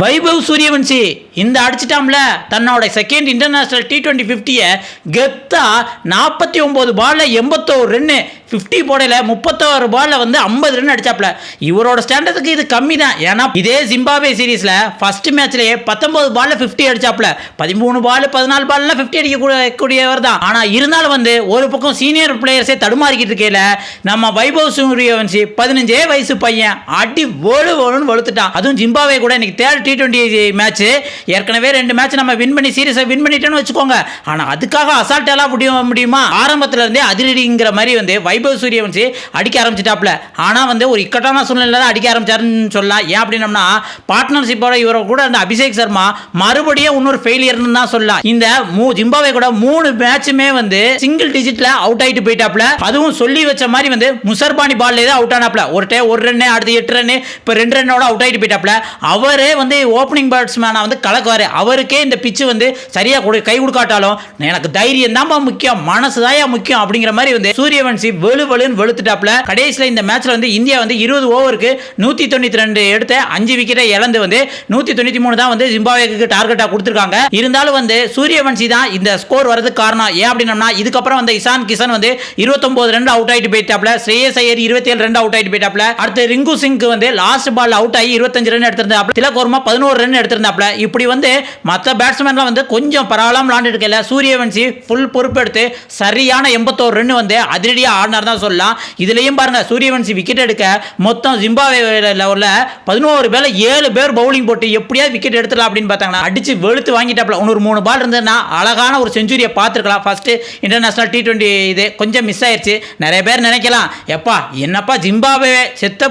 வைபவ் சூரியவன்சி இந்த அடிச்சிட்டாம்ல தன்னோட second international T20 50 கெத்தா 49 பால்ல 81 ரன்னு 50 போடல 31 பால்ல வந்து 50 ரன் அடிச்சாப்ல. இவரோட ஸ்டாண்டர்டுக்கு இது கம்மி தான். ஏன்னா இதே ஜிம்பாப்வே சீரீஸ்ல ஃபர்ஸ்ட் மேட்ச்லயே 19 பால்ல 50 அடிச்சாப்ல. 13 பால் 14 பால்ல 50 அடிக்கக்கூடியவர் தான். ஆனா இருந்தாலும் வந்து ஒரு பக்கம் சீனியர் பிளேயர்ஸே தடுமாறிக்கிட்டு இருக்கையில நம்ம வைபவ் சூரியவன்சி 15 வயசு பையன் அடி ஓடுன்னு வலுத்துட்டான். அதுவும் ஜிம்பாப்வே கூட இன்னைக்கு தேர்ட் T20 மேட்ச் ஏற்கனவே 2 மேட்ச் நம்ம வின் பண்ணி சீரிஸை வின் பண்ணிட்டோம்னு வச்சுக்கோங்க. ஆனா அதுக்காக அசால்ட் எல்லாம் முடியுமா? ஆரம்பத்துல இருந்தே அதிரடிங்கிற மாதிரி வந்து வைபவ் சூரியவன்சி அடிக்க ஆரம்பிச்சிட்டாப்ல. ஆனா வந்து ஒரு இக்கட்டான சூழ்நிலை தான் அடிக்க ஆரம்பிச்சாருன்னு சொல்லலாம். ஏன் அப்படின்னம்னா பார்ட்னர்ஷிப்போட இவரை கூட அந்த அபிஷேக் சர்மா மறுபடியும் இன்னொரு ஃபெயிலியர்னு தான் சொல்லலாம். இந்த ஜிம்பாப்வே கூட 3 மேட்சுமே வந்து சிங்கிள் டிஜிட்ல அவுட் ஆயிட்டு போயிட்டாப்ல. அதுவும் சொல்லி வச்ச மாதிரி வந்து முசர்பானி பால்ல தான் அவுட் ஆனாப்ல. ஒரு ரன் அடுத்து 8 ரன் இப்போ 2 ரன்னோட அவுட் ஆயிட்டு போயிட்டாப்ல. அவரே வந்து ஓப்பனிங் பேட்ஸ்மேனா வந்து கலக்குவாரு. அவருக்கே இந்த பிச்சு வந்து சரியா கை கொடுக்காட்டாலும் எனக்கு தைரியம் தான் முக்கியம், மனசு தான் முக்கியம் அப்படிங்கிற மாதிரி வந்து சூரியவன்சி வெளுன்னு வெளுத்துட்டாப்ல. கடைசியில் இந்த மேட்ச்ல வந்து இந்தியா வந்து 20 ஓவருக்கு 192 எடுத்த 5 விக்கெட்டை இழந்து வந்து 193 தான் வந்து ஜிம்பாப்வேக்கு டார்கெட்டா கொடுத்துருக்காங்க. இருந்தாலும் வந்து சூரியவன்சி தான் இந்த ஸ்கோர் வரதுக்கு காரணம். ஏன் அப்படின்னா இதுக்கப்புறம் வந்து இசான் கிஷன் வந்து 29 ரன் அவுட் ஆயிட்டு போயிட்டாப்ல. ஸ்ரேயஸ் ஐயர் 27 ரன் அவுட் ஆயிட்டு போயிட்டாப்ல. அடுத்து ரிங்கு சிங் வந்து லாஸ்ட் பால் அவுட் ஆகி 25 ரன் எடுத்திருந்தாப்ல. திலக் வர்மா 11 ரன் எடுத்திருந்தாப்ல. இப்படி வந்து மற்ற பேட்ஸ்மேன்லாம் வந்து கொஞ்சம் பரவாயில்லாம விளையாண்டு இருக்கல. சூரியவன்சி ஃபுல் பொறுப்பெடுத்து சரியான 81 ரன் வந்து அதிரடியா ஆடினார் தான் சொல்லலாம். இதுலயும் பாருங்க சூரியவன்சி விக்கெட் எடுக்க மொத்தம் ஜிம்பாப்வே லெவல்ல 11 பேர்ல 7 பேர் பவுலிங் போட்டு எப்படியாவது விக்கெட் எடுத்துடலாம் அப்படின்னு பார்த்தாங்கன்னா அடிச்சு வெளுத்து வாங்கிட்டாப்ல. இன்னொரு 3 பால் இருந்ததுன்னா அழகான ஒரு செஞ்சுரியை பார்த்துருக்கலாம். ஃபர்ஸ்ட் இன்டர்நேஷனல் T20 இது கொஞ்சம் மிஸ் ஆயிடுச்சு. நிறைய பேர் நினைக்கலாம் எப்பா என்னப்பா ஜிம்பாப்வே செத்த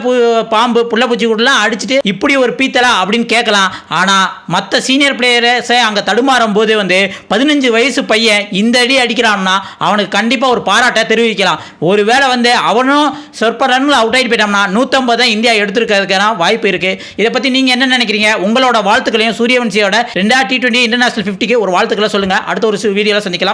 பாம்பு புள்ளப்பூச்சி கூடலாம் அடிச்சுட்டு இப்படி ஒரு பீத்தலா அப்படின்னு கேட்கலாம். ஆனா மற்ற சீனியர் பிளேயர்ஸை அங்க தடுமாறும் போது வந்து 15 வயசு பையன் இந்த அடி அடிக்கிறான்னா அவனுக்கு கண்டிப்பா ஒரு பாராட்டை தெரிவிக்கலாம். ஒருவேளை வந்து அவனும் சொற்ப ரன்ல அவுட் ஆயிட்டு போயிட்டான்னா 150 இந்தியா எடுத்துருக்கிறதுக்கான வாய்ப்பு இருக்கு. இதை பத்தி நீங்க என்ன நினைக்கிறீங்க? உங்களோட வாழ்த்துக்களையும் சூரியவன்சியோட 2 T20 இன்டர்நேஷனல் 50க்கு ஒரு வாழ்த்துக்களை சொல்லுங்க. அடுத்த ஒரு வீடியோல சந்திக்கலாம்.